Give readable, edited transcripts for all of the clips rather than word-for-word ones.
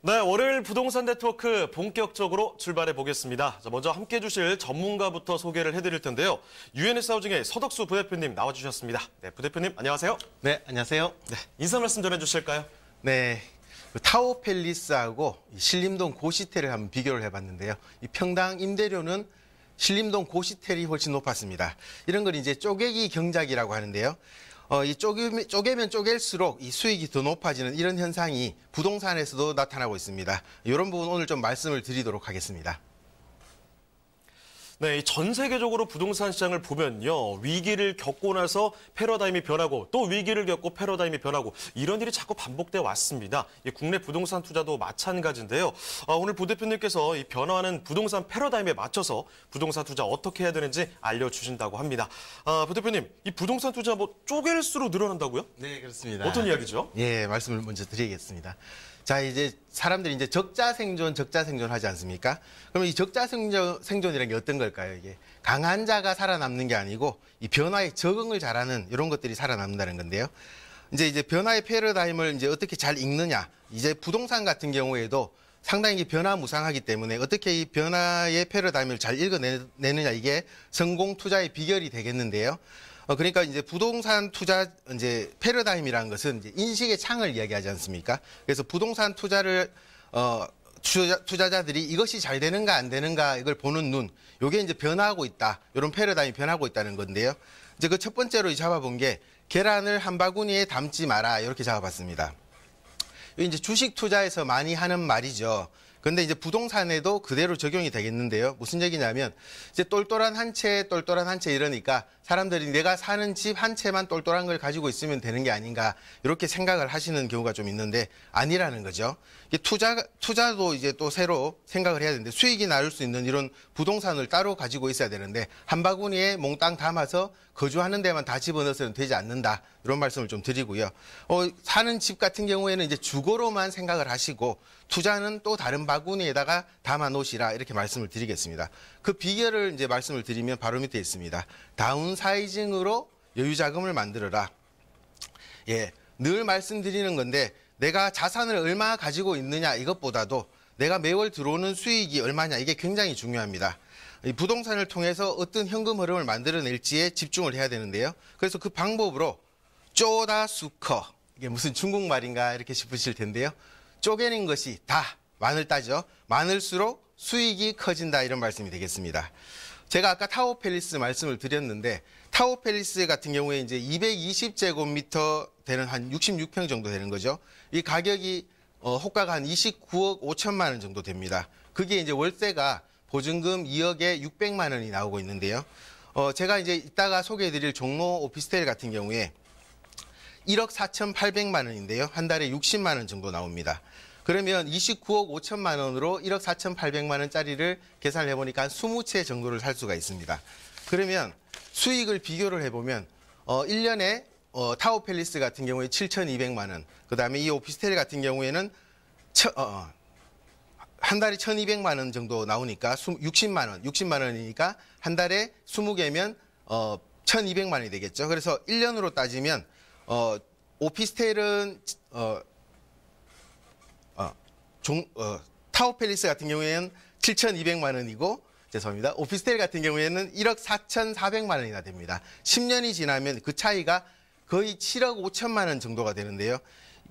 네, 월요일 부동산 네트워크 본격적으로 출발해 보겠습니다. 자, 먼저 함께 해주실 전문가부터 소개를 해드릴 텐데요. UNS 하우징의 서덕수 부대표님 나와주셨습니다. 네, 부대표님 안녕하세요. 네, 안녕하세요. 네, 인사 말씀 전해주실까요? 네, 타워팰리스하고 신림동 고시텔을 한번 비교를 해봤는데요. 이 평당 임대료는 신림동 고시텔이 훨씬 높았습니다. 이런 걸 이제 쪼개기 경작이라고 하는데요. 이 쪼개면 쪼갤수록 이 수익이 더 높아지는 이런 현상이 부동산에서도 나타나고 있습니다. 이런 부분 오늘 좀 말씀을 드리도록 하겠습니다. 네, 전 세계적으로 부동산 시장을 보면요. 위기를 겪고 나서 패러다임이 변하고 또 위기를 겪고 패러다임이 변하고 이런 일이 자꾸 반복돼 왔습니다. 국내 부동산 투자도 마찬가지인데요. 오늘 부대표님께서 이 변화하는 부동산 패러다임에 맞춰서 부동산 투자 어떻게 해야 되는지 알려주신다고 합니다. 부대표님, 이 부동산 투자 뭐 쪼갤수록 늘어난다고요? 네, 그렇습니다. 어떤 이야기죠? 예, 말씀을 먼저 드리겠습니다. 자, 이제 사람들이 이제 적자 생존 하지 않습니까? 그러면 이 적자 생존이라는 게 어떤 걸까요? 이게 강한 자가 살아남는 게 아니고 이 변화에 적응을 잘하는 이런 것들이 살아남는다는 건데요. 이제 변화의 패러다임을 이제 어떻게 잘 읽느냐. 이제 부동산 같은 경우에도 상당히 변화무쌍하기 때문에 어떻게 이 변화의 패러다임을 잘 읽어내느냐 이게 성공 투자의 비결이 되겠는데요. 그러니까 이제 부동산 투자 이제 패러다임이라는 것은 이제 인식의 창을 이야기하지 않습니까? 그래서 부동산 투자를 투자자들이 이것이 잘 되는가 안 되는가 이걸 보는 눈, 요게 이제 변화하고 있다. 이런 패러다임이 변하고 있다는 건데요. 이제 그 첫 번째로 잡아본 게 계란을 한 바구니에 담지 마라 이렇게 잡아봤습니다. 이제 주식 투자에서 많이 하는 말이죠. 근데 이제 부동산에도 그대로 적용이 되겠는데요. 무슨 얘기냐면 이제 똘똘한 한 채 이러니까 사람들이 내가 사는 집 한 채만 똘똘한 걸 가지고 있으면 되는 게 아닌가 이렇게 생각을 하시는 경우가 좀 있는데 아니라는 거죠. 투자도 이제 또 새로 생각을 해야 되는데 수익이 나올 수 있는 이런 부동산을 따로 가지고 있어야 되는데 한 바구니에 몽땅 담아서 거주하는 데만 다 집어넣어서는 되지 않는다. 이런 말씀을 좀 드리고요. 사는 집 같은 경우에는 이제 주거로만 생각을 하시고 투자는 또 다른 바구니에다가 담아 놓으시라 이렇게 말씀을 드리겠습니다. 그 비결을 이제 말씀을 드리면 바로 밑에 있습니다. 다운사이징으로 여유 자금을 만들어라. 예, 늘 말씀드리는 건데 내가 자산을 얼마 가지고 있느냐 이것보다도 내가 매월 들어오는 수익이 얼마냐 이게 굉장히 중요합니다. 이 부동산을 통해서 어떤 현금 흐름을 만들어낼지에 집중을 해야 되는데요. 그래서 그 방법으로 쪼다수커 이게 무슨 중국말인가 이렇게 싶으실 텐데요. 쪼개는 것이 다 많을 따죠. 많을수록 수익이 커진다 이런 말씀이 되겠습니다. 제가 아까 타워팰리스 말씀을 드렸는데 타워팰리스 같은 경우에 이제 220제곱미터 되는 한 66평 정도 되는 거죠. 이 가격이 호가가 한 29억 5천만 원 정도 됩니다. 그게 이제 월세가 보증금 2억에 600만 원이 나오고 있는데요. 제가 이제 이따가 소개해드릴 종로 오피스텔 같은 경우에 1억 4,800만 원인데요. 한 달에 60만 원 정도 나옵니다. 그러면 29억 5천만 원으로 1억 4,800만 원짜리를 계산을 해보니까 한 20채 정도를 살 수가 있습니다. 그러면 수익을 비교를 해보면 1년에 타워팰리스 같은 경우에 7,200만 원, 그 다음에 이 오피스텔 같은 경우에는 한 달에 1,200만 원 정도 나오니까 60만 원이니까 한 달에 20개면 1,200만 원이 되겠죠. 그래서 1년으로 따지면 오피스텔은 타워팰리스 같은 경우에는 7,200만 원이고 죄송합니다. 오피스텔 같은 경우에는 1억 4,400만 원이나 됩니다. 10년이 지나면 그 차이가 거의 7억 5천만 원 정도가 되는데요.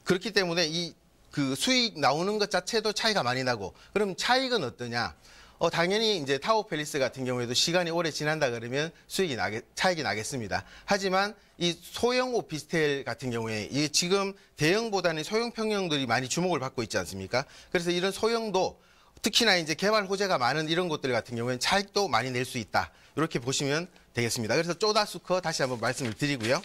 그렇기 때문에 그 수익 나오는 것 자체도 차이가 많이 나고 그럼 차익은 어떠냐? 당연히 이제 타워팰리스 같은 경우에도 시간이 오래 지난다 그러면 차익이 나겠습니다. 하지만 이 소형 오피스텔 같은 경우에 이게 지금 대형보다는 소형 평형들이 많이 주목을 받고 있지 않습니까? 그래서 이런 소형도 특히나 이제 개발 호재가 많은 이런 곳들 같은 경우에는 차익도 많이 낼 수 있다. 이렇게 보시면 되겠습니다. 그래서 쪼다수커 다시 한번 말씀을 드리고요.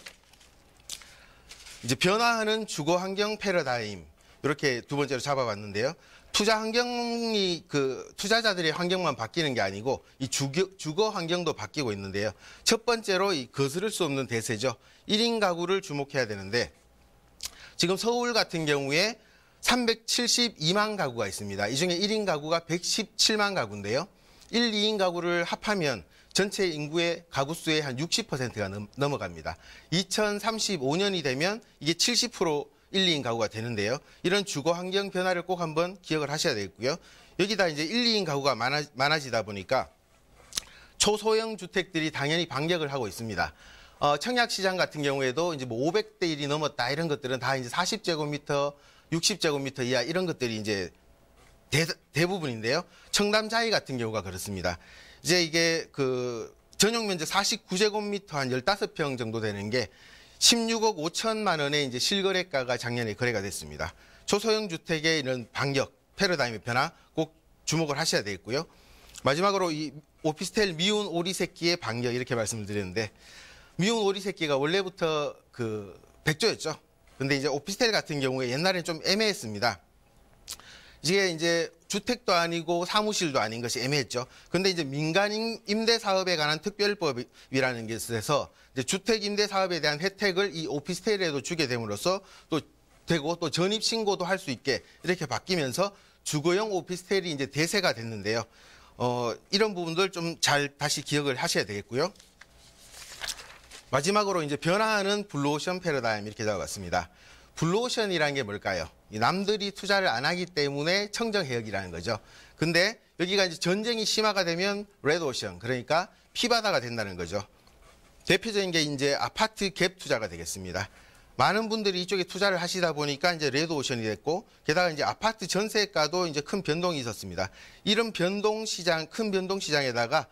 이제 변화하는 주거 환경 패러다임 이렇게 두 번째로 잡아봤는데요. 투자 환경이 투자자들의 환경만 바뀌는 게 아니고 이 주거 환경도 바뀌고 있는데요. 첫 번째로 이 거스를 수 없는 대세죠. 1인 가구를 주목해야 되는데 지금 서울 같은 경우에 372만 가구가 있습니다. 이 중에 1인 가구가 117만 가구인데요. 1, 2인 가구를 합하면 전체 인구의 가구 수의 한 60%가 넘어갑니다. 2035년이 되면 이게 70% 1, 2인 가구가 되는데요. 이런 주거 환경 변화를 꼭 한번 기억을 하셔야 되겠고요. 여기다 이제 1, 2인 가구가 많아지다 보니까 초소형 주택들이 당연히 반격을 하고 있습니다. 청약시장 같은 경우에도 이제 뭐 500대 1이 넘었다 이런 것들은 다 이제 40제곱미터, 60제곱미터 이하 이런 것들이 이제 대부분인데요. 청담자이 같은 경우가 그렇습니다. 이제 이게 그 전용 면적 49제곱미터 한 15평 정도 되는 게 16억 5천만 원의 이제 실거래가가 작년에 거래가 됐습니다. 초소형 주택의 이런 반격, 패러다임의 변화 꼭 주목을 하셔야 되겠고요. 마지막으로 이 오피스텔 미운 오리 새끼의 반격 이렇게 말씀을 드렸는데 미운 오리 새끼가 원래부터 그 백조였죠. 근데 이제 오피스텔 같은 경우에 옛날엔 좀 애매했습니다. 이게 이제 주택도 아니고 사무실도 아닌 것이 애매했죠. 근데 이제 민간 임대 사업에 관한 특별법이라는 게 있어서 이제 주택 임대 사업에 대한 혜택을 이 오피스텔에도 주게 됨으로써 또 되고 또 전입 신고도 할 수 있게 이렇게 바뀌면서 주거용 오피스텔이 이제 대세가 됐는데요. 이런 부분들 좀 잘 다시 기억을 하셔야 되겠고요. 마지막으로 이제 변화하는 블루오션 패러다임 이렇게 적어봤습니다. 블루오션이라는 게 뭘까요? 남들이 투자를 안 하기 때문에 청정해역이라는 거죠. 근데 여기가 이제 전쟁이 심화가 되면 레드오션, 그러니까 피바다가 된다는 거죠. 대표적인 게 이제 아파트 갭 투자가 되겠습니다. 많은 분들이 이쪽에 투자를 하시다 보니까 이제 레드오션이 됐고, 게다가 이제 아파트 전세가도 이제 큰 변동이 있었습니다. 이런 변동 시장, 큰 변동 시장에다가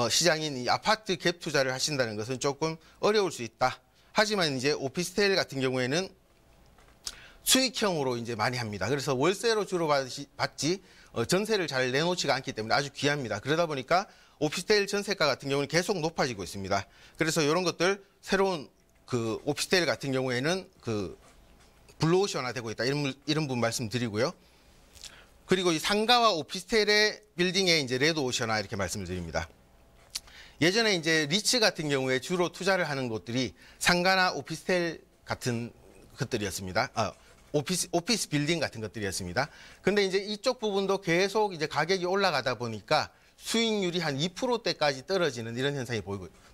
시장인 이 아파트 갭 투자를 하신다는 것은 조금 어려울 수 있다. 하지만 이제 오피스텔 같은 경우에는 수익형으로 이제 많이 합니다. 그래서 월세로 주로 받지 전세를 잘 내놓지가 않기 때문에 아주 귀합니다. 그러다 보니까 오피스텔 전세가 같은 경우는 계속 높아지고 있습니다. 그래서 이런 것들 새로운 그 오피스텔 같은 경우에는 그 블루오션화 되고 있다. 이런 부분 말씀드리고요. 그리고 이 상가와 오피스텔의 빌딩에 이제 레드오션화 이렇게 말씀을 드립니다. 예전에 이제 리츠 같은 경우에 주로 투자를 하는 곳들이 상가나 오피스텔 같은 것들이었습니다. 오피스 빌딩 같은 것들이었습니다. 근데 이제 이쪽 부분도 계속 이제 가격이 올라가다 보니까 수익률이 한 2%대까지 떨어지는 이런 현상이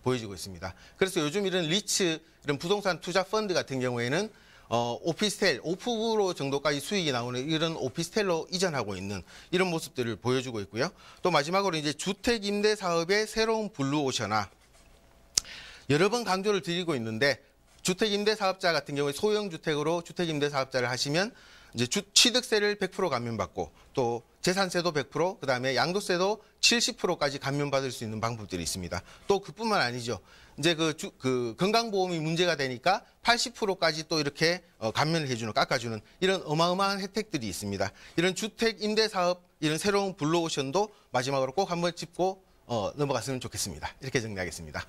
보여지고 있습니다. 그래서 요즘 이런 리츠, 이런 부동산 투자 펀드 같은 경우에는 오피스텔 5% 정도까지 수익이 나오는 이런 오피스텔로 이전하고 있는 이런 모습들을 보여주고 있고요. 또 마지막으로 이제 주택 임대 사업의 새로운 블루오션화. 여러 번 강조를 드리고 있는데 주택 임대 사업자 같은 경우에 소형 주택으로 주택 임대 사업자를 하시면 이제 취득세를 100% 감면받고 또 재산세도 100%, 그다음에 양도세도 70%까지 감면받을 수 있는 방법들이 있습니다. 또 그뿐만 아니죠. 이제 그 건강보험이 문제가 되니까 80%까지 또 이렇게 감면을 해주는, 깎아주는 이런 어마어마한 혜택들이 있습니다. 이런 주택 임대 사업, 이런 새로운 블루오션도 마지막으로 꼭 한번 짚고 넘어갔으면 좋겠습니다. 이렇게 정리하겠습니다.